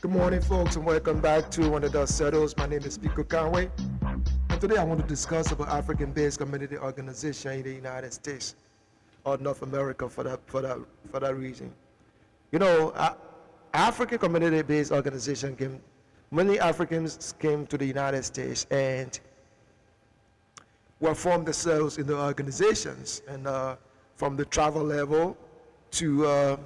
Good morning, folks, and welcome back to When the Dust Settles. My name is Pico Conway, and today I want to discuss about African-based community organization in the United States or North America for that reason. You know, African community-based organization came. Many Africans came to the United States and were formed themselves in the organizations, and from the travel level to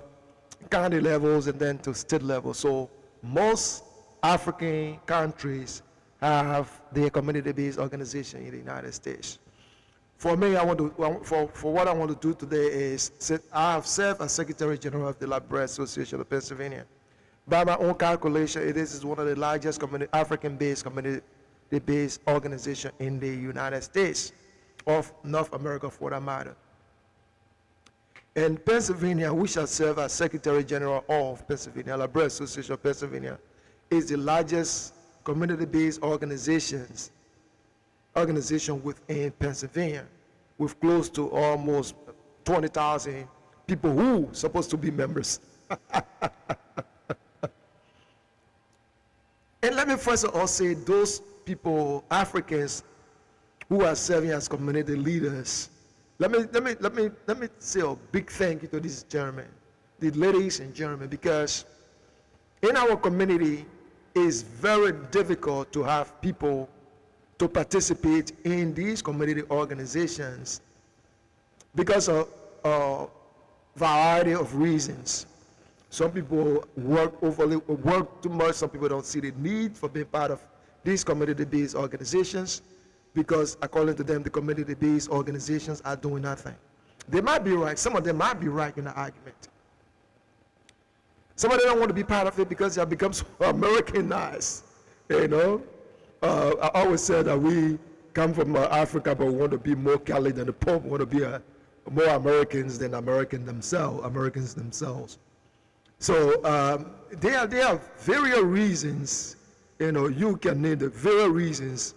county levels and then to state level. So most African countries have their community-based organization in the United States. For me, for what I want to do today is I have served as Secretary General of the Library Association of Pennsylvania. By my own calculation, it is one of the largest African-based community-based organization in the United States, of North America for that matter. In Pennsylvania, we shall serve as Secretary General of Pennsylvania. Library Association of Pennsylvania is the largest community-based organization within Pennsylvania, with close to almost 20,000 people who are supposed to be members. And let me first of all say those people, Africans, who are serving as community leaders. Let me say a big thank you to these gentlemen, the ladies and gentlemen, because in our community it's very difficult to have people to participate in these community organizations because of a variety of reasons. Some people work too much. Some people don't see the need for being part of these community-based organizations because, according to them, the community-based organizations are doing nothing. They might be right. Some of them might be right in the argument. Some of them don't want to be part of it because they have become so Americanized. You know, I always said that we come from Africa, but we want to be more Cali than the Pope. We want to be more Americans than Americans themselves. So there are various reasons, you can name the various reasons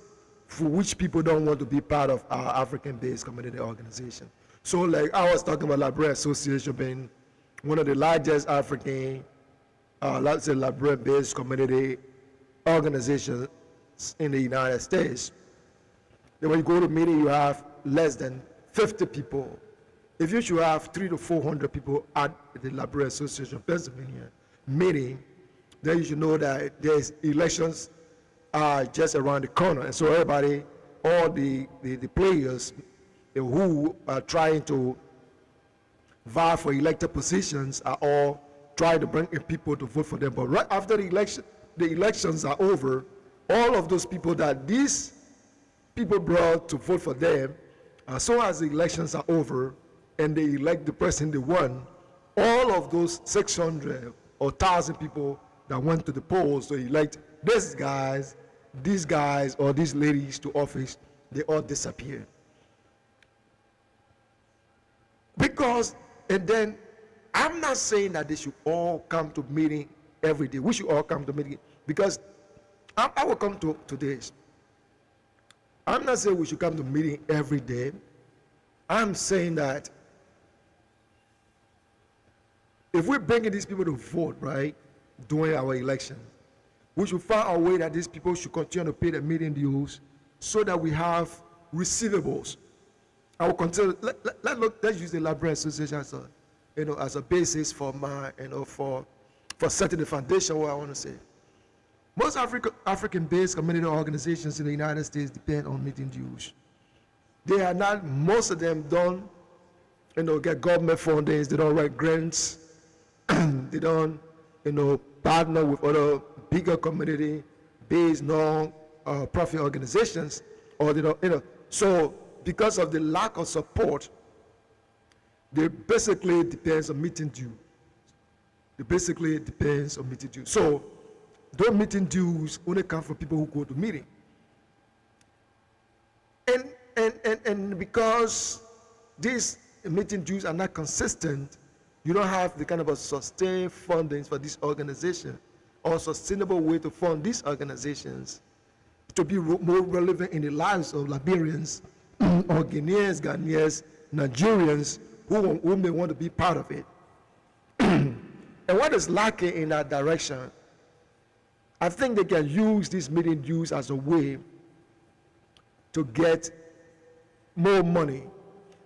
for which people don't want to be part of our African-based community organization. So like I was talking about Library Association being one of the largest African, let's say library-based community organizations in the United States. Then when you go to a meeting, you have less than 50 people. If you should have 300 to 400 people at the Library Association of Pennsylvania meeting, then you should know that there's elections are just around the corner. And so everybody, all the players who are trying to vie for elected positions are all trying to bring in people to vote for them. But right after the elections are over, all of those people that these people brought to vote for them, as soon as the elections are over, and they elect the person they won, all of those 600 or 1,000 people that went to the polls to elect these guys, or these ladies to office, they all disappear. Because, and then, I'm not saying that they should all come to meeting every day. We should all come to meeting, because I will come to this. I'm not saying we should come to meeting every day. I'm saying that if we're bringing these people to vote, right, during our election, we should find a way that these people should continue to pay the meeting dues so that we have receivables. I will continue. Let's use the Library Association as a basis for my, for setting the foundation. What I want to say, most African-based community organizations in the United States depend on meeting dues. They are not. Most of them don't, get government fundings. They don't write grants. They don't, partner with other bigger community-based non-profit organizations, or they don't, So because of the lack of support, they basically depends on meeting dues. So those meeting dues only come from people who go to meeting. And because these meeting dues are not consistent, you don't have the kind of a sustained fundings for this organization or sustainable way to fund these organizations to be more relevant in the lives of Liberians or Guineans, Ghanaians, Nigerians who may want to be part of it. And what is lacking in that direction I think they can use this meeting dues as a way to get more money.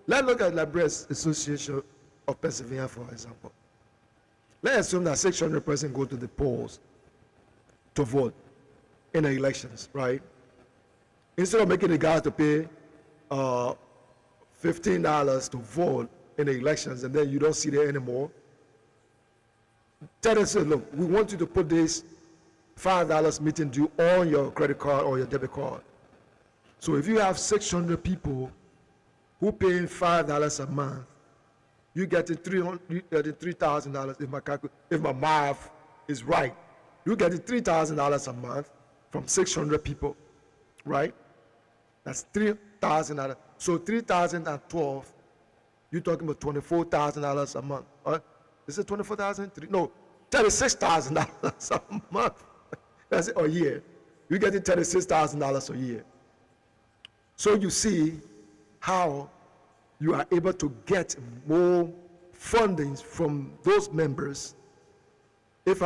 Let's look at Librarians Association of Pennsylvania, for example. Let's assume that 600 persons go to the polls to vote in the elections, right? Instead of making the guys to pay $15 to vote in the elections and then you don't see them anymore, tell them, say, look, we want you to put this $5 meeting due on your credit card or your debit card. So if you have 600 people who pay $5 a month, you get $3,000 if my math is right. You get $3,000 a month from 600 people, right? That's $3,000. So 3,012, you're talking about $24,000 a month. Is it 24,000? No, $36,000 a month. That's it, a year. You're getting $36,000 a year. So you see how you are able to get more funding from those members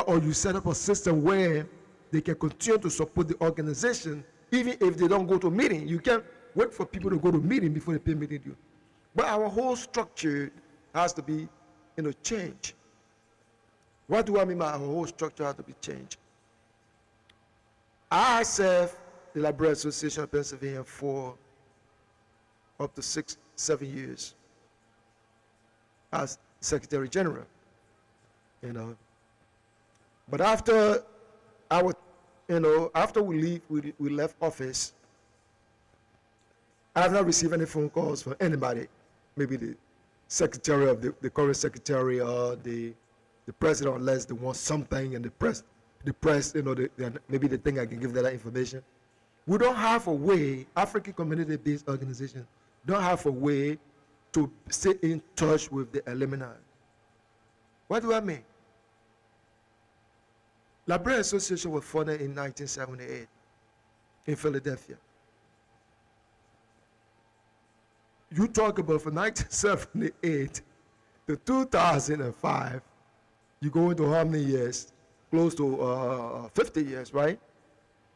or you set up a system where they can continue to support the organization even if they don't go to meeting. You can't wait for people to go to meeting before they pay meeting due. But our whole structure has to be, changed. What do I mean by our whole structure has to be changed? I served the Librarians Association of Pennsylvania for up to 6-7 years as Secretary General, But after after we left office, I have not received any phone calls from anybody, maybe the secretary of the current secretary or the president, unless they want something and the press, maybe they think I can give them that information. We don't have a way, African community-based organizations don't have a way to stay in touch with the alumni. What do I mean? Librarians Association was founded in 1978 in Philadelphia. You talk about from 1978 to 2005, you go into how many years? Close to 50 years, right?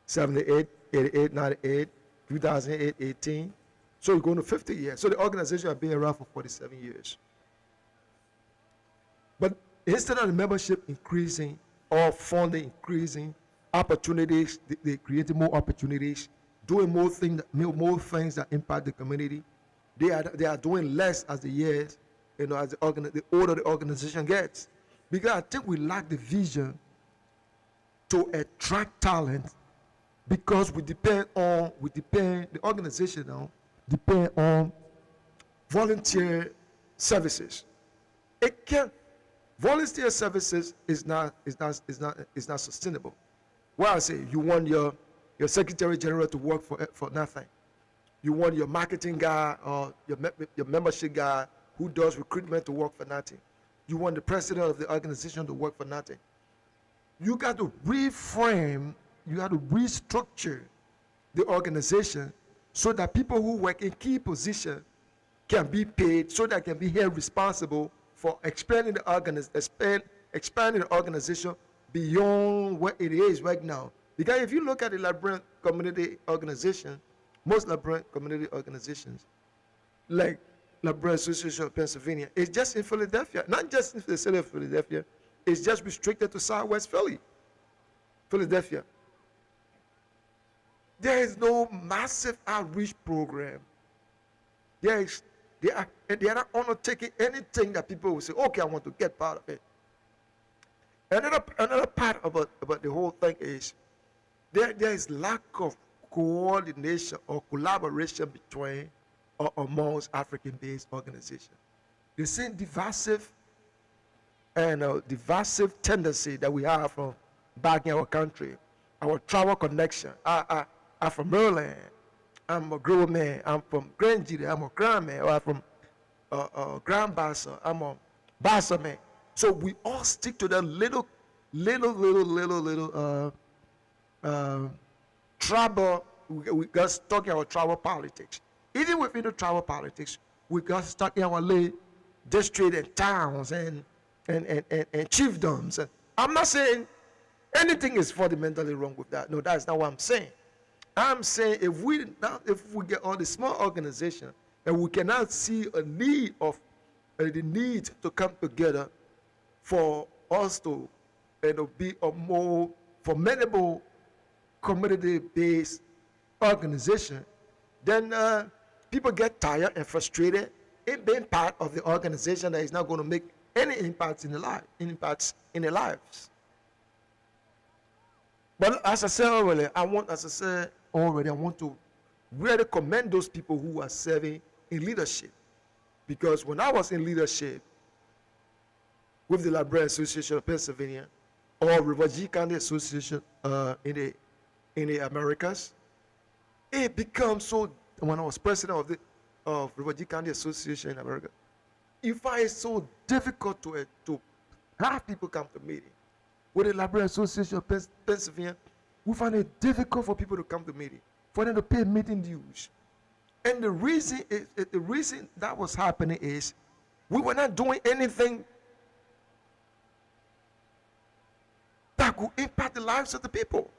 78, 88, 98, 2008, 18. So you're going to 50 years. So the organization has been around for 47 years. But instead of the membership increasing or funding increasing, opportunities, they created more opportunities, doing more things that impact the community. They are doing less as the years, as the older the organization gets. Because I think we lack the vision to attract talent, because the organization now depend on volunteer services. Volunteer services is not sustainable. Well, I say you want your secretary general to work for nothing. You want your marketing guy or your membership guy who does recruitment to work for nothing. You want the president of the organization to work for nothing. You got to reframe, you got to restructure the organization so that people who work in key positions can be paid, so that can be held responsible for expanding the organization beyond what it is right now. Because if you look at the Librarian community organization, most Librarian community organizations, like Librarian Association of Pennsylvania, it's just in Philadelphia, not just in the city of Philadelphia, it's just restricted to Southwest Philadelphia. There is no massive outreach program. They are not undertaking anything that people will say, okay, I want to get part of it. Another part about the whole thing is there is lack of coordination or collaboration between or amongst African-based organizations. The same divisive tendency that we have from back in our country, our travel connection. I'm from Maryland. I'm a grown man. I'm from Grand Gita. I'm a grand man. Or I'm from Grand Bassa. I'm a Bassa man. So we all stick to that little tribal. We got stuck in our tribal politics. Even within the tribal politics, we got stuck in our little district and towns and chiefdoms. I'm not saying Anything is fundamentally wrong with that. No, that's not what I'm saying. I'm saying if we get all the small organization and we cannot see a need of the need to come together for us to be a more formidable community-based organization, then people get tired and frustrated in being part of the organization that is not going to make any impacts in their lives. But as I said already, I want to really commend those people who are serving in leadership. Because when I was in leadership with the Librarian Association of Pennsylvania or River G County Association in the Americas, it becomes so. When I was president of River G County Association in America, you find it so difficult to have people come to meeting. With the Librarian Association of Pennsylvania, we find it difficult for people to come to meeting, for them to pay meeting dues. And the reason that was happening is we were not doing anything that could impact the lives of the people.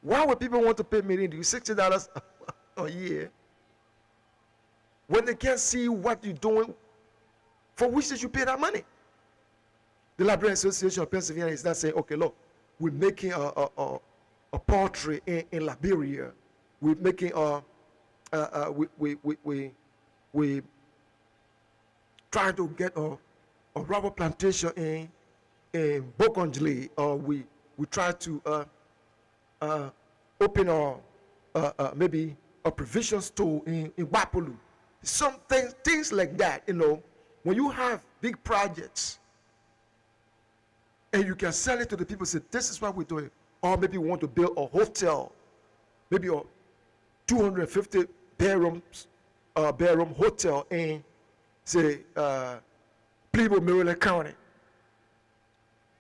Why would people want to pay meeting dues, $60 a year, when they can't see what you're doing for which they should pay that money? The Librarian Association of Pennsylvania is not saying, okay, look, we're making a poultry in Liberia. We're making we trying to get a rubber plantation in Bokongli, or we try to open maybe a provision store in Wapolu. Some things like that, when you have big projects and you can sell it to the people, say, this is what we're doing. Or maybe we want to build a hotel, maybe a 250 bedroom hotel in, say, Plebo, Maryland County.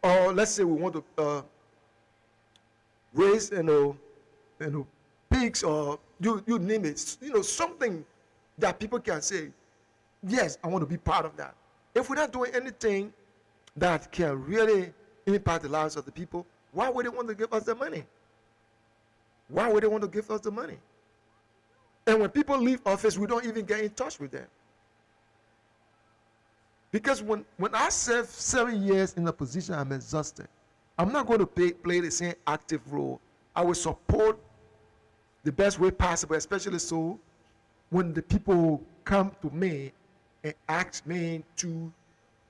Or let's say we want to raise, pigs, or you name it. Something that people can say, yes, I want to be part of that. If we're not doing anything that can really impact the lives of the people, why would they want to give us the money? Why would they want to give us the money? And when people leave office, we don't even get in touch with them. Because when I serve 7 years in a position, I'm exhausted. I'm not going to play the same active role. I will support the best way possible, especially so when the people come to me and ask me to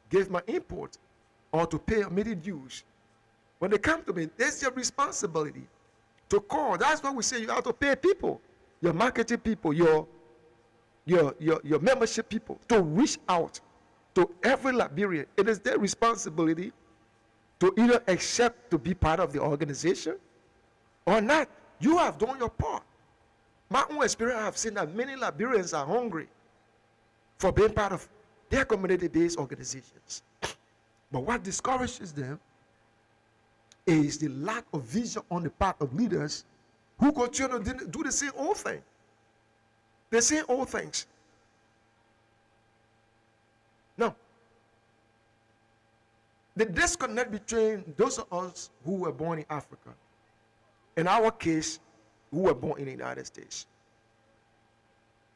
give my input or to pay immediate dues. When they come to me, there's your responsibility to call. That's why we say you have to pay people, your marketing people, your membership people, to reach out to every Liberian. It is their responsibility to either accept to be part of the organization or not. You have done your part. My own experience, I have seen that many Liberians are hungry for being part of their community-based organizations. But what discourages them is the lack of vision on the part of leaders who continue to do the same old thing. The same old things. Now, the disconnect between those of us who were born in Africa, in our case, who were born in the United States,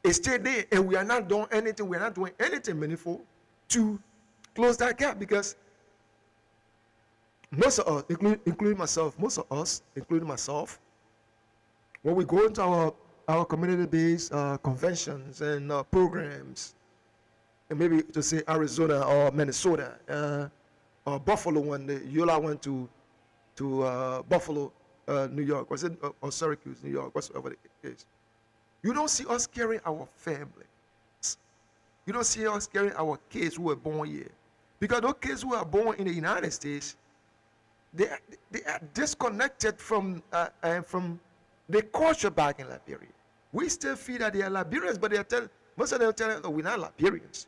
is still there, and we are not doing anything. We are not doing anything meaningful to close that gap, because most of us, including myself, when we go into our community-based conventions and programs, and maybe to say Arizona or Minnesota or Buffalo, when Yola went to Buffalo, New York, was it, or Syracuse, New York, whatsoever the case. You don't see us carrying our family. You don't see us carrying our kids who were born here. Because those kids who are born in the United States, they are disconnected from the culture back in Liberia. We still feel that they are Liberians, but most of them tell us, oh, we're not Liberians.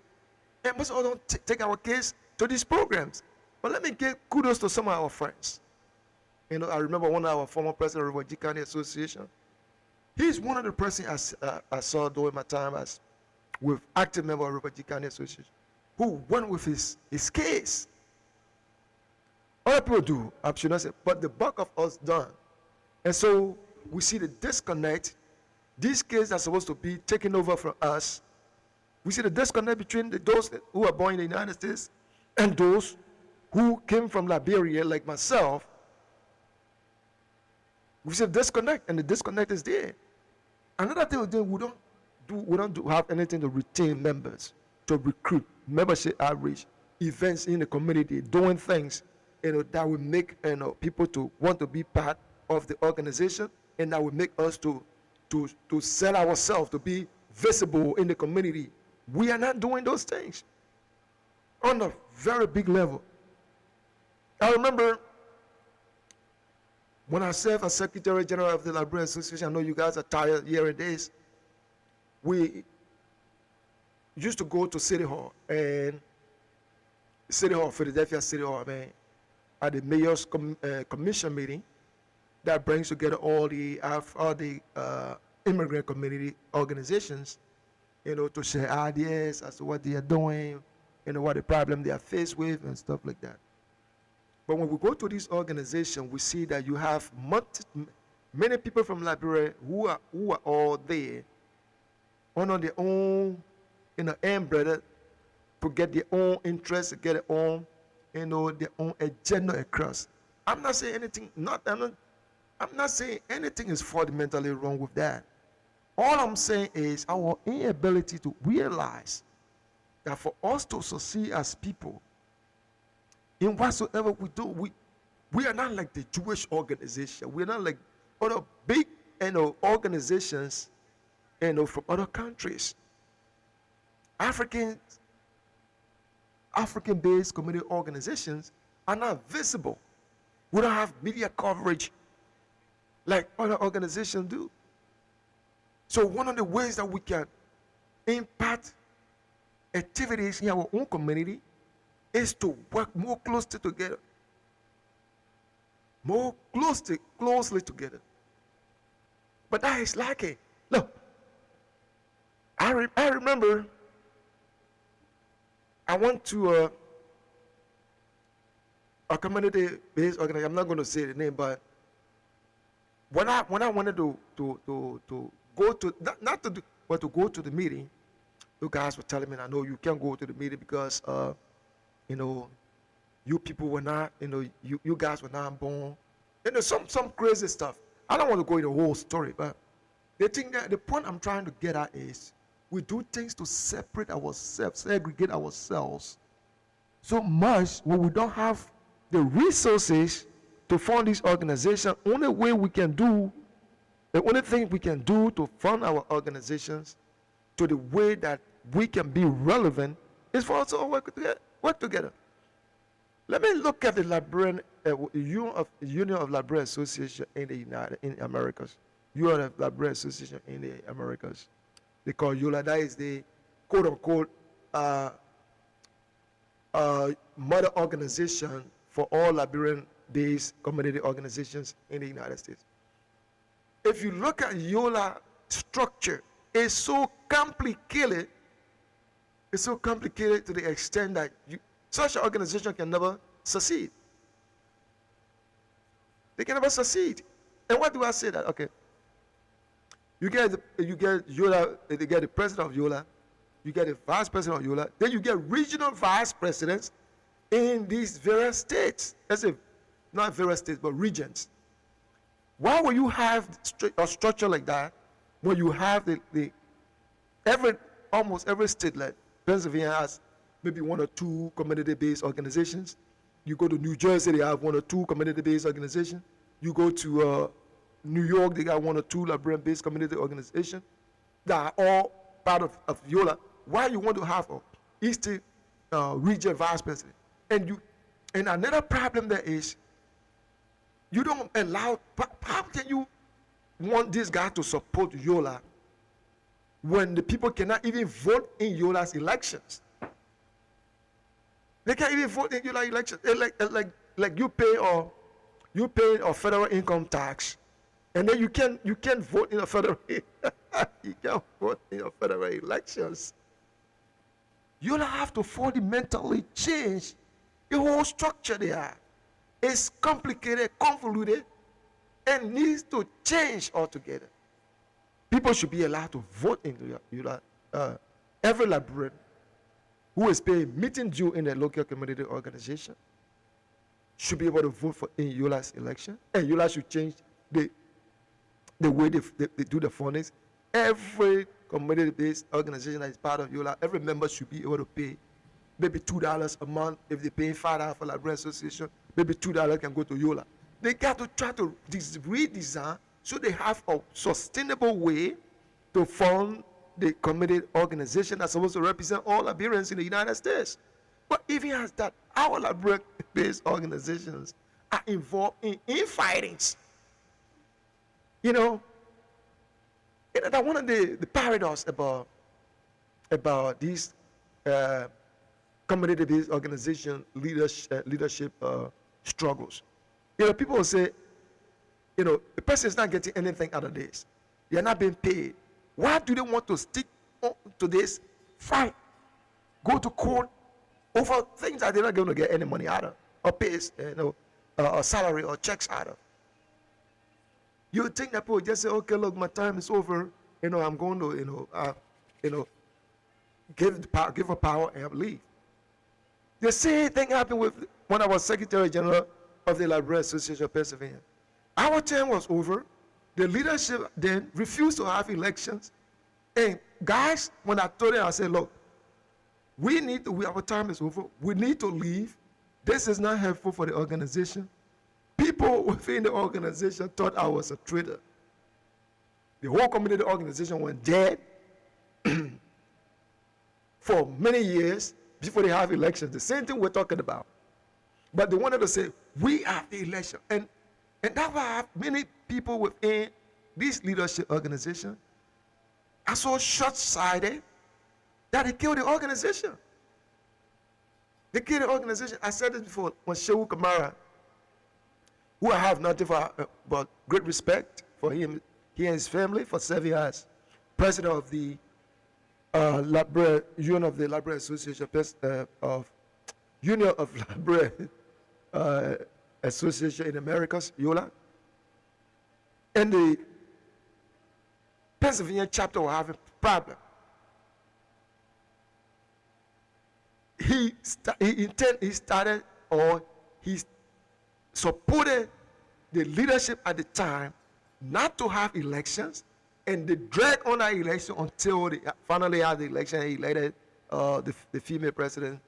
And most of them don't take our kids to these programs. But let me give kudos to some of our friends. I remember one of our former president of the River G County Association. He's one of the persons I saw during my time as with active member of River G County Association, who went with his case Other people do, I should not say, but the bulk of us don't. And so we see the disconnect. These kids are supposed to be taken over from us. We see the disconnect between those who are born in the United States and those who came from Liberia, like myself. We see the disconnect, and the disconnect is there. Another thing we don't have anything to retain members, to recruit membership outreach, events in the community, doing things that will make people to want to be part of the organization, and that will make us to sell ourselves, to be visible in the community. We are not doing those things on a very big level. I remember when I served as Secretary General of the Library Association. I know you guys are tired hearing this. We used to go to City Hall, and Philadelphia City Hall, man, at the mayor's commission meeting that brings together all the immigrant community organizations, to share ideas as to what they are doing, what the problem they are faced with and stuff like that. But when we go to this organization, we see that you have many people from Liberia who are all there on their own, umbrella, to get their own interests, to get their own, their own agenda across. I'm not saying anything. I'm not saying anything is fundamentally wrong with that. All I'm saying is our inability to realize that for us to succeed as people in whatsoever we do, we are not like the Jewish organization. We're not like other big organizations from other countries. African-based community organizations are not visible. We don't have media coverage like other organizations do. So one of the ways that we can impact activities in our own community is to work more closely together. More closely together. But that is lacking. Look, I remember I went to a community-based organization. I'm not going to say the name, but when I wanted to go to to go to the meeting, you guys were telling me, I know you can't go to the meeting because you people were not, you guys were not born. Some crazy stuff. I don't want to go into the whole story, but the point I'm trying to get at is we do things to separate ourselves, segregate ourselves so much when we don't have the resources to fund this organization. The only thing we can do to fund our organizations to the way that we can be relevant is for us to all work together. Let me look at the Union of Library Association in Americas. Union of Library Association in the Americas. They call YOLA. That is the quote-unquote mother organization for all Liberian-based community organizations in the United States. If you look at YOLA structure, it's so complicated. It's so complicated to the extent that such an organization can never succeed. They can never succeed. And why do I say that? Okay. You get YOLA, you get the president of YOLA, you get the vice president of YOLA, then you get regional vice presidents in these various states. Let's say, not various states, but regions. Why would you have a structure like that when you have almost every state, like Pennsylvania has maybe one or two community-based organizations. You go to New Jersey, they have one or two community-based organizations. You go to New York, they got one or two Liberian-based community organizations that are all part of YOLA. Why you want to have a Eastern region vice president? And another problem there is you don't allow. How can you want this guy to support YOLA when the people cannot even vote in YOLA's elections? They can't even vote in YOLA elections. Like you pay a federal income tax, and then you can't vote in a federal you can't vote in a federal elections. YOLA have to fundamentally change the whole structure they have. is complicated, convoluted, and needs to change altogether. People should be allowed to vote in EULA. Every Liberian who is paying meeting due in a local community organization should be able to vote for in EULA's election, and EULA should change the way they do the fundings. Every community-based organization that is part of EULA, every member should be able to pay maybe $2 a month. If they pay $5 for Liberian Association, maybe $2 can go to EULA. They got to try to redesign so they have a sustainable way to fund the community organization that's supposed to represent all Liberians in the United States. But even as that, our Liberian-based organizations are involved in infightings. That one of the paradox about these community-based organization leadership struggles. People will say, the person is not getting anything out of this. They are not being paid. Why do they want to stick to this fight? Go to court over things that they're not going to get any money out of, or pay, or salary or checks out of. You would think that people just say, okay, look, my time is over. I'm going to, give her power and leave. The same thing happened when I was Secretary General of the Liberian Association of Pennsylvania. Our term was over. The leadership then refused to have elections. And guys, when I told them, I said, look, our time is over. We need to leave. This is not helpful for the organization. People within the organization thought I was a traitor. The whole community organization went dead for many years before they have elections. The same thing we're talking about. But they wanted to say, we have the election. And that's why many people within this leadership organization are so short-sighted that they kill the organization. They kill the organization. I said this before, when Shehu Kamara, who I have nothing but great respect for him, he and his family, for serving as president of the Union of the Liberian Association of Union of Liberian Association in Americas, EULA. And the Pennsylvania chapter were having a problem. He supported the leadership at the time not to have elections, and they dragged on that election until they finally had the election and elected the female president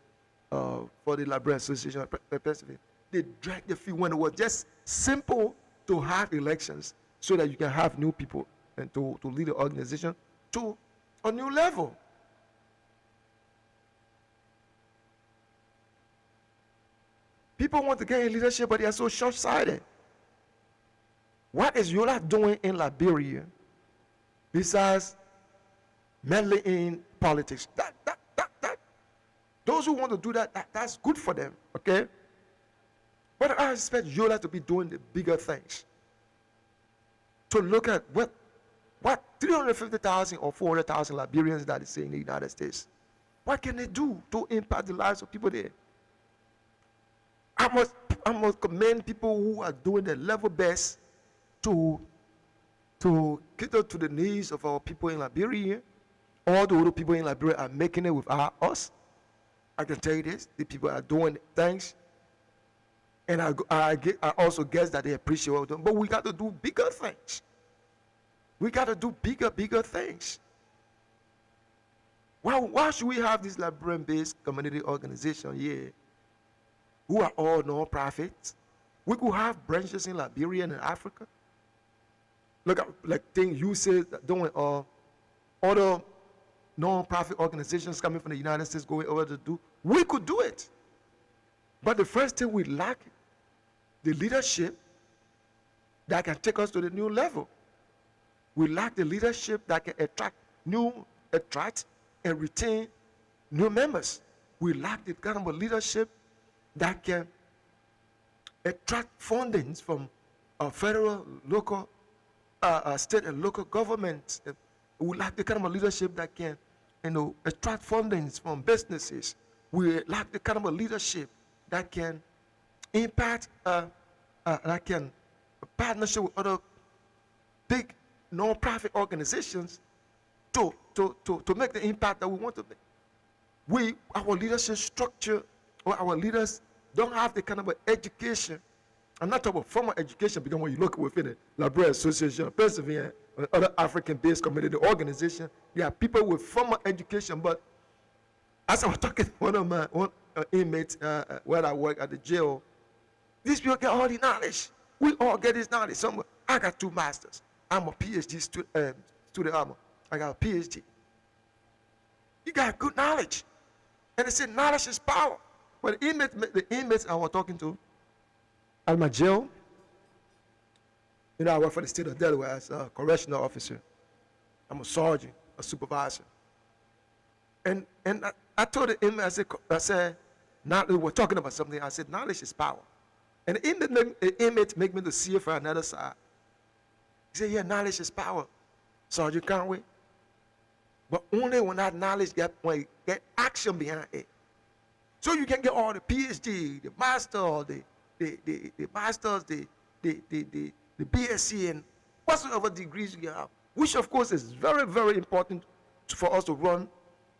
for the Liberian Association of Pennsylvania. They dragged the feet when it was just simple to have elections so that you can have new people and to lead the organization to a new level. People want to get in leadership, but they are so short-sighted. What is EULA doing in Liberia besides meddling in politics? Those who want to do that's good for them, okay? But I expect EULA to be doing the bigger things. To look at what 350,000 or 400,000 Liberians that is in the United States, what can they do to impact the lives of people there? I must commend people who are doing their level best to cater to the needs of our people in Liberia. All the other people in Liberia are making it without us. I can tell you this, the people are doing things. And I also guess that they appreciate what we're doing. But we got to do bigger things. We got to do bigger things. Why should we have this Liberian-based community organization here who are all non-profits? We could have branches in Liberia and in Africa. Look at like things you said doing other non-profit organizations coming from the United States going over to do. We could do it. But the first thing we lack, the leadership that can take us to the new level. We lack the leadership that can attract and retain new members. We lack the kind of leadership that can attract fundings from federal, local, state and local governments. We lack the kind of leadership that can, attract fundings from businesses. We lack the kind of leadership that can impact, like a partnership with other big non-profit organizations to make the impact that we want to make. Our leadership structure, or our leaders don't have the kind of education. I'm not talking about formal education, because when you look within the Library Association of Pennsylvania or other African-based community organizations, there are people with formal education. But as I was talking to one of my inmates where I work at the jail, these people get all the knowledge. We all get this knowledge somewhere. I got 2 masters. I'm a PhD student. I got a PhD. You got good knowledge. And they said knowledge is power. But the inmates I was talking to at my jail, I work for the state of Delaware as a correctional officer. I'm a sergeant, a supervisor. And I told the inmate, I said, now we're talking about something. I said, knowledge is power. And the inmate make me to see it from another side. He said, yeah, knowledge is power, Sergeant Conway. But only when that knowledge get action behind it. So you can get all the PhD, the master, the masters, the BSc, and whatsoever degrees you have, which of course is very, very important for us to run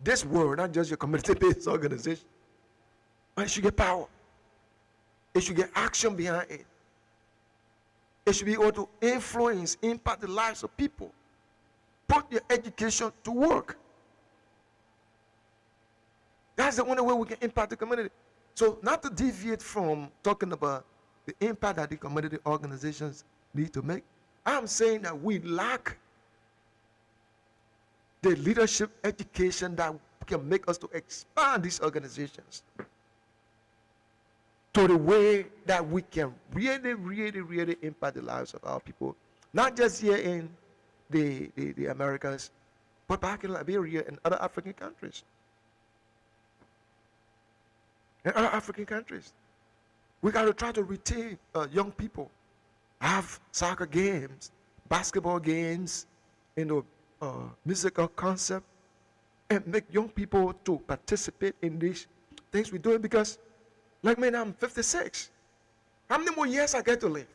this world, not just your community-based organization. But it should get power. It should get action behind it. It should be able to influence, impact the lives of people. Put your education to work. That's the only way we can impact the community. So not to deviate from talking about the impact that the community organizations need to make, I'm saying that we lack the leadership education that can make us to expand these organizations to the way that we can really, really, really impact the lives of our people, not just here in the Americas, but back in Liberia and other African countries. In other African countries, we got to try to retain young people, have soccer games, basketball games, musical concept, and make young people to participate in these things we're doing. Because, like me now, I'm 56. How many more years I get to live?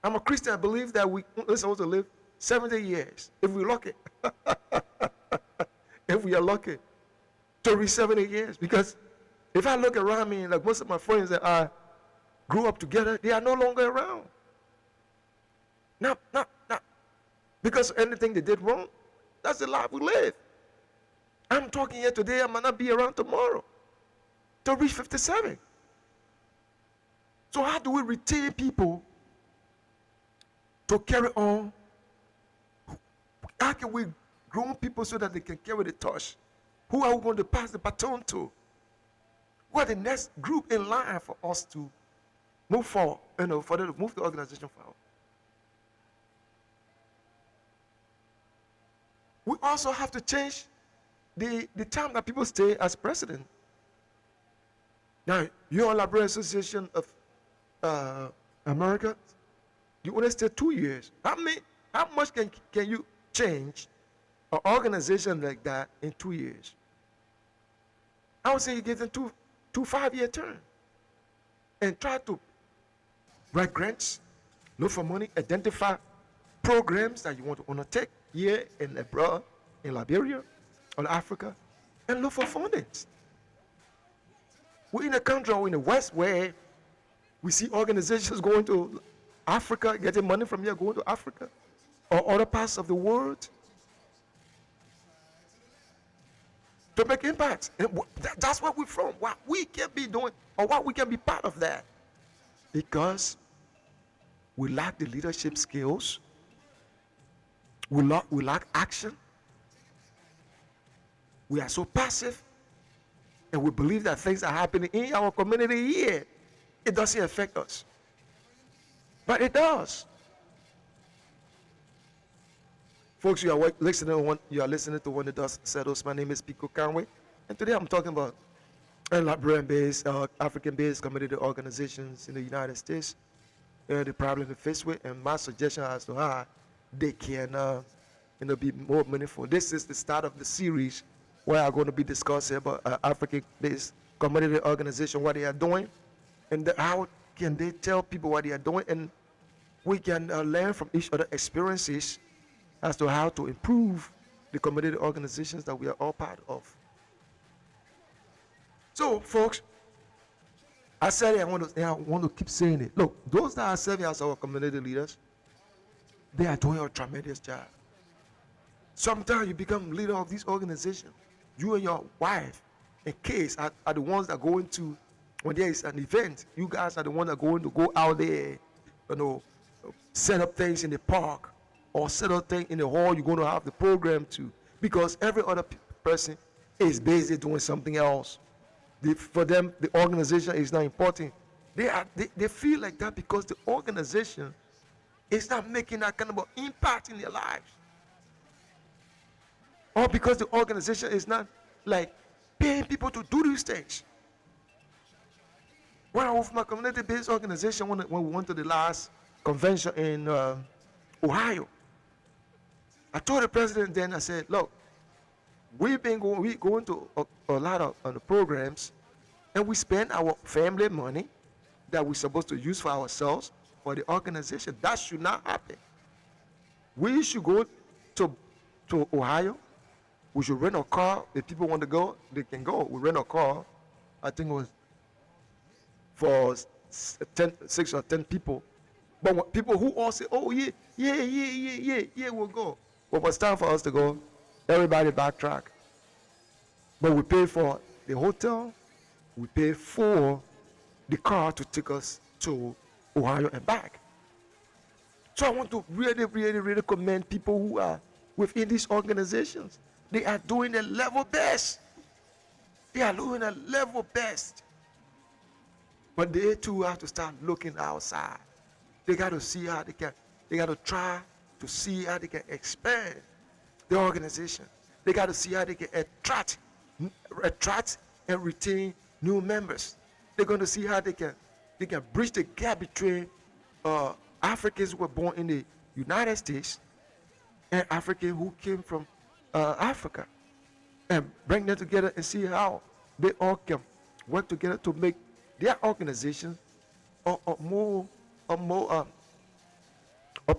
I'm a Christian. I believe that we're supposed to live 70 years, if we're lucky. If we are lucky to reach 70 years. Because if I look around me, like most of my friends that I grew up together, they are no longer around. Not because of anything they did wrong. That's the life we live. I'm talking here today, I might not be around tomorrow to reach 57. So how do we retain people to carry on? How can we groom people so that they can carry the torch? Who are we going to pass the baton to? Who are the next group in line for us to move forward, for them to move the organization forward? We also have to change the time that people stay as president. Now, you're on Library Association of America, you only stay 2 years. How much can you change an organization like that in 2 years? I would say you give them two 5-year terms and try to write grants, look for money, identify programs that you want to undertake here and abroad, in Liberia or Africa, and look for fundings. We're in a country in the West where we see organizations going to Africa, getting money from here, going to Africa or other parts of the world to make impact. And that's where we're from. What we can be doing, or what we can be part of that. Because we lack the leadership skills. We lack action. We are so passive. And we believe that things are happening in our community here. It doesn't affect us. But it does. Folks, you are listening to When the Dust Settles. My name is Pico Conway. And today I'm talking about Liberian-based, African-based community organizations in the United States, the problem they face with, and my suggestion as to how they can be more meaningful. This is the start of the series where I'm going to be discussing about African-based community organization, what they are doing, and how can they tell people what they are doing, and we can learn from each other experiences as to how to improve the community organizations that we are all part of. So, folks, I said it, I want to keep saying it. Look, those that are serving as our community leaders, they are doing a tremendous job. Sometimes you become leader of this organization. You and your wife and kids are the ones that go into, when there is an event, you guys are the ones that are going to go out there, set up things in the park or set up things in the hall you're going to have the program to, because every other person is busy doing something else. For them, the organization is not important. They feel like that because the organization is not making that kind of impact in their lives, or because the organization is not like paying people to do these things. When I was with my community-based organization, when we went to the last convention in Ohio, I told the president then, I said, look, we going to a lot of the programs, and we spend our family money that we're supposed to use for ourselves for the organization. That should not happen. We should go to Ohio. We should rent a car. If people want to go, they can go. We rent a car. I think it was for 6 or 10 people. But people who all say, oh, yeah, we'll go. But when it's time for us to go, everybody backtrack. But we pay for the hotel. We pay for the car to take us to Ohio and back. So I want to really commend people who are within these organizations. They are doing their level best. They are doing their level best. But they too have to start looking outside. They got to see how they got to try to see how they can expand the organization. They got to see how they can attract and retain new members. They're going to see how they can bridge the gap between Africans who were born in the United States and Africans who came from Africa, and bring them together and see how they all can work together to make their organization a more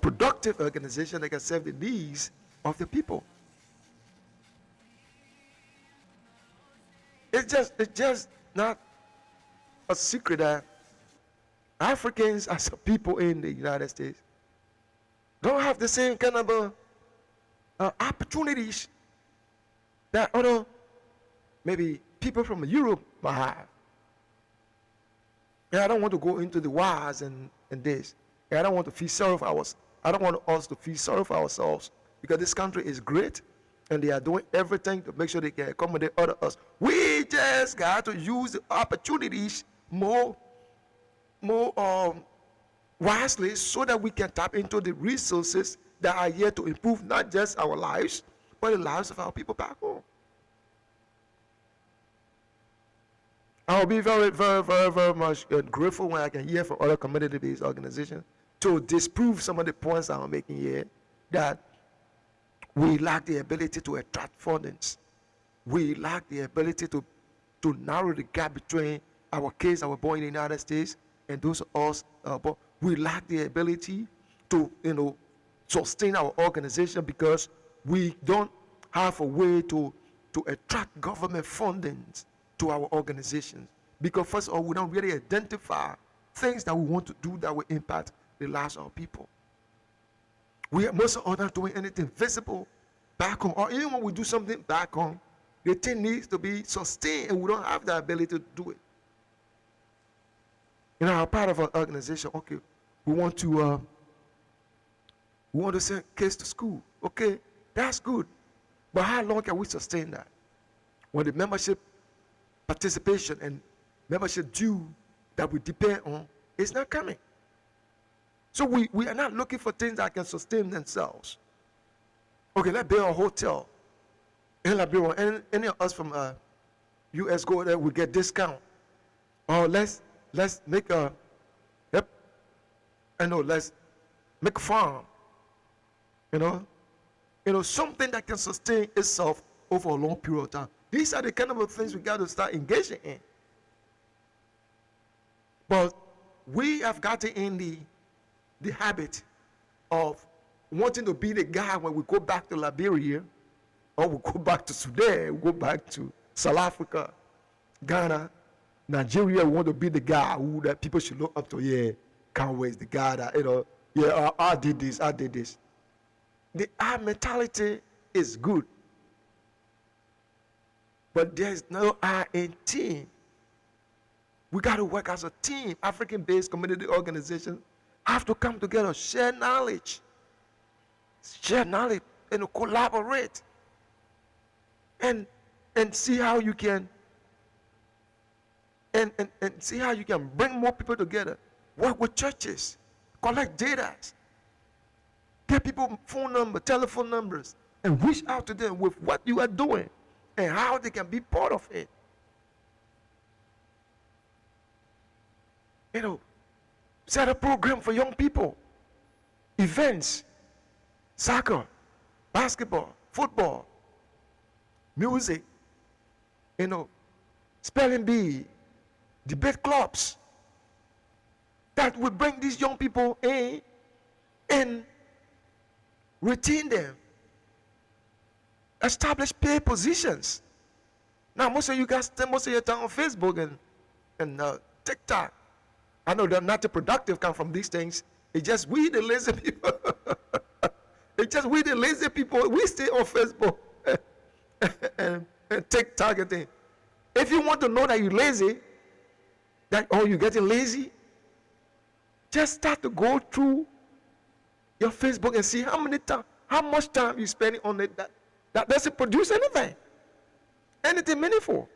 productive organization that can serve the needs of the people. It's just not a secret that Africans as a people in the United States don't have the same kind of opportunities that other maybe people from Europe might have. And I don't want to go into the whys and this. And I don't want to feel sorry for ourselves. I don't want us to feel sorry for ourselves, because this country is great and they are doing everything to make sure they can accommodate us. We just got to use the opportunities more wisely, so that we can tap into the resources that are here to improve not just our lives, but the lives of our people back home. I'll be very much grateful when I can hear from other community-based organizations to disprove some of the points I'm making here, that we lack the ability to attract fundings. We lack the ability to narrow the gap between our kids that were born in the United States and those of us born. We lack the ability to sustain our organization, because we don't have a way to attract government fundings to our organizations. Because first of all, we don't really identify things that we want to do that will impact the lives of our people. Most of us not doing anything visible back home, or even when we do something back home, the thing needs to be sustained, and we don't have the ability to do it. Our part of our organization, okay, we want to send kids to school. Okay, that's good. But how long can we sustain that? When the membership participation and membership due that we depend on is not coming. So we are not looking for things that can sustain themselves. Okay, let's build a hotel. And any of us from US go there, we get discount. Or let's make let's make a farm. Something that can sustain itself over a long period of time. These are the kind of things we got to start engaging in. But we have gotten in the habit of wanting to be the guy when we go back to Liberia, or we go back to Sudan, we go back to South Africa, Ghana, Nigeria. We want to be the guy who that people should look up to. Yeah, Conway is the guy that, yeah, I did this, I did this. Our mentality is good, but there is no I in team. We got to work as a team. African-based community organizations have to come together, share knowledge, and collaborate, and see how you can and see how you can bring more people together. Work with churches, collect data, get people phone number, telephone numbers, and reach out to them with what you are doing and how they can be part of it. Set a program for young people, events, soccer, basketball, football, music, spelling bee, debate clubs, that will bring these young people in and retain them, establish paid positions. Now, most of you guys spend most of your time on Facebook and TikTok. I know they're not the productive come from these things. It's just we, the lazy people. It's just we, the lazy people. We stay on Facebook and TikTok and things. If you want to know that you're lazy, you're getting lazy, just start to go through your Facebook and see how much time you spend on it that doesn't produce anything meaningful.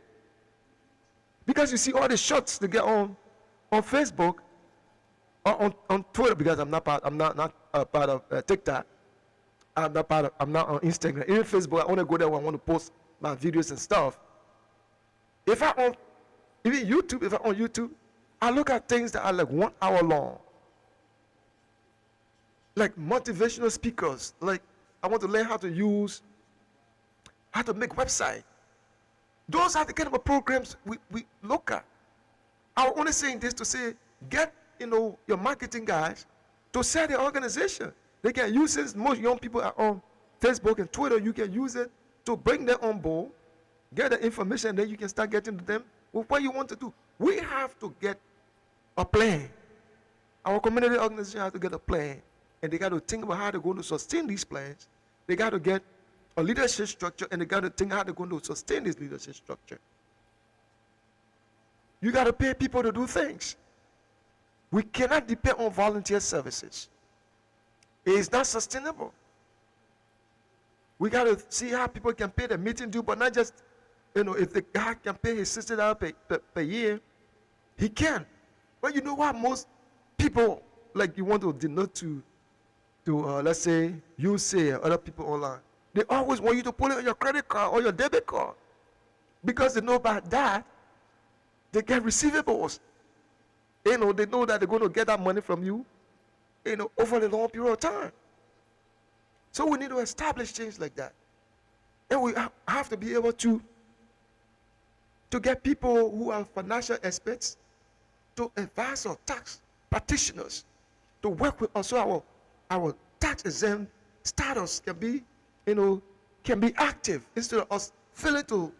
Because you see all the shots they get on Facebook or on Twitter, because I'm not part of TikTok. I'm not on Instagram. Even Facebook, I only go there when I want to post my videos and stuff. If I'm on YouTube, I look at things that are like 1 hour long. Like motivational speakers. Like, I want to learn how to make website. Those are the kind of programs we look at. I'm only saying this to say, get your marketing guys to set the organization. They can use it. Most young people are on Facebook and Twitter. You can use it to bring them on board, get the information, then you can start getting to them with what you want to do. We have to get a plan. Our community organization has to get a plan, and they got to think about how they're going to sustain these plans. They got to get a leadership structure, and they got to think how they're going to sustain this leadership structure. You got to pay people to do things. We cannot depend on volunteer services. It is not sustainable. We got to see how people can pay the meeting due, but not just, if the guy can pay his $60 per year, he can. But you know what? Most people, like, you want to denote to let's say, you say other people online, they always want you to put it on your credit card or your debit card, because they know about that. They get receivables. They know that they're going to get that money from you, over a long period of time. So we need to establish things like that. And we have to be able to get people who are financial experts to advise our tax practitioners to work with us, so our tax exempt status can be active, instead of us failing to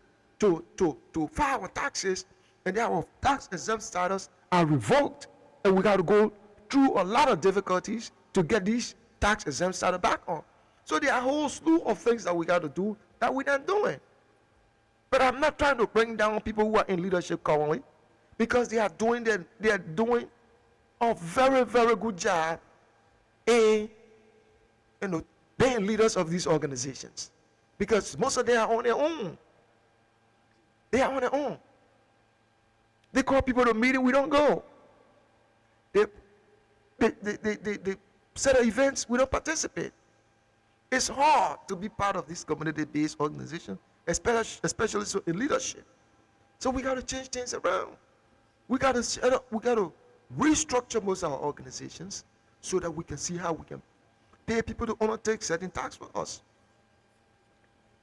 file our taxes, and then our tax exempt status are revoked, and we got to go through a lot of difficulties to get these tax exempt status back on. So there are a whole slew of things that we got to do that we're not doing. But I'm not trying to bring down people who are in leadership currently, because they are doing a very, very good job in being leaders of these organizations, because most of them are on their own. They are on their own. They call people to meeting, we don't go. They set up events, we don't participate. It's hard to be part of this community-based organization, especially in leadership. So we got to change things around. We got to restructure most of our organizations so that we can see how we can pay people to undertake certain tasks for us.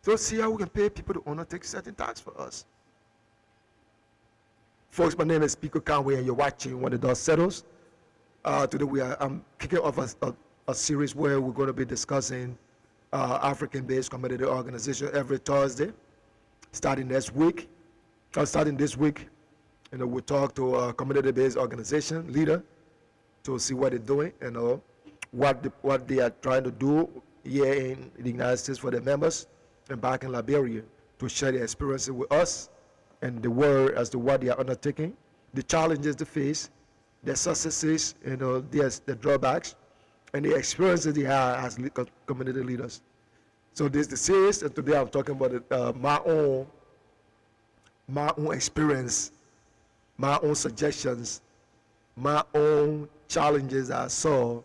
So see how we can pay people to undertake certain tasks for us. Folks, my name is Pico Conway, and you're watching When the Dust Settles. Today I'm kicking off a series where we're going to be discussing African-based community organization every Thursday, starting this week. We'll talk to a community-based organization leader to see what they're doing and what they are trying to do here in the United States for their members and back in Liberia to share their experiences with us and the world as to what they are undertaking, the challenges they face, their successes, the drawbacks, and the experiences they have as community leaders. So this is the series, and today I'm talking about my own experience, my own suggestions, my own challenges I saw,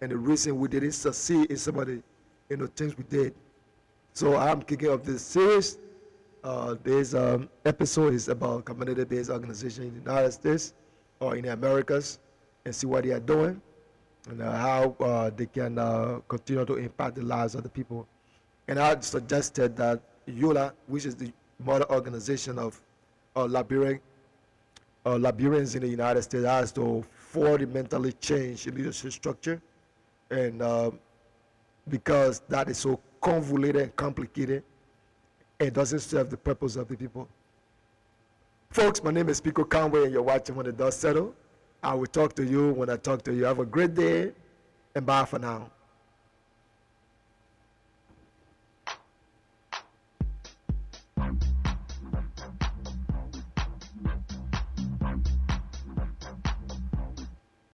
and the reason we didn't succeed in some of the things we did. So I'm kicking off this series. This episode is about community-based organization in the United States or in the Americas, and see what they are doing and how they can continue to impact the lives of the people. And I suggested that YOLA, which is the mother organization of Liberians in the United States, has to fundamentally change the leadership structure, and because that is so convoluted and complicated, it doesn't serve the purpose of the people. Folks, my name is Pico Conway, and you're watching When the Dust Settles. I will talk to you when I talk to you. Have a great day, and bye for now.